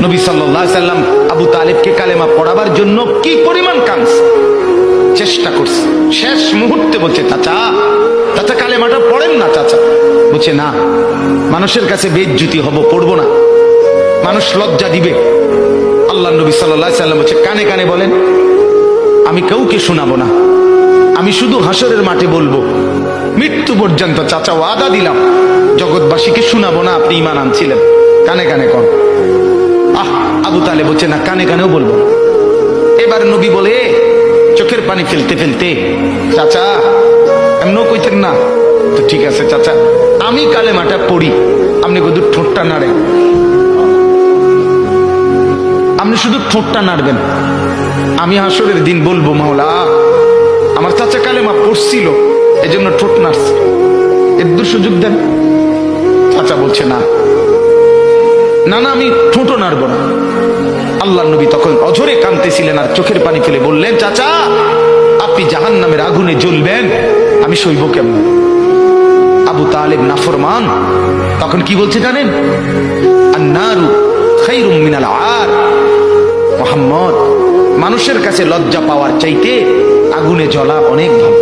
নবী সাল্লাল্লাহু আলাইহি সাল্লাম আবু তালেবকে কালেমা পড়াবার জন্য কি পরিমাণ কাঁদছে, চেষ্টা করছে। শেষ মুহূর্তে বলছে, চাচা চাচা কালেমাটা পড়েন না চাচা। বলছে না, মানুষের কাছে বেইজ্জতি হব, পড়বো না, মানুষ লজ্জা দিবে। আল্লাহ নবী সাল্লাল্লাহু আলাইহি সাল্লাম বলছে, কানে কানে বলেন, আমি কাউকে শোনাবো না, আমি শুধু হাসরের মাঠে বলবো, মৃত্যু পর্যন্ত চাচা ওয়াদা দিলাম জগৎবাসীকে শোনাবো না আপনি ঈমান আনছিলেন, কানে কানে কন। আবু তালেব বলছে না, কানে কানেও বলবো। এবার নবী বলে চোখের পানি ফেলতে ফেলতে, চাচা এমনও কইতেন না তো, ঠিক আছে চাচা আমি কালেমাটা পড়ি, আপনি শুধু ঠোঁটটা নাড়েন, আপনি শুধু ঠোঁটটা নাড়বেন, আমি হাসরের দিন বলবো মাওলা আমার চাচা কালেমা পড়ছিল এজন্য ঠোঁট নাড়ছে, এর সুযোগ দেন। চাচা বলছে না না না, আমি ঠোঁটও নাড়বো না। আল্লাহ নবী তখন অঝরে কাঁদতেছিলেন আর চোখের পানি ফেলে বললেন, চাচা আপনি জাহান্নামের আগুনে জ্বলবেন, আমি সইব কেমন? আবু তালেব নাফরমান তখন কি বলছে জানেন? আন্নারু খায়রুম মিনাল আর। মুহাম্মদ, মানুষের কাছে লজ্জা পাওয়ার চাইতে আগুনে জ্বলা অনেক ভালো।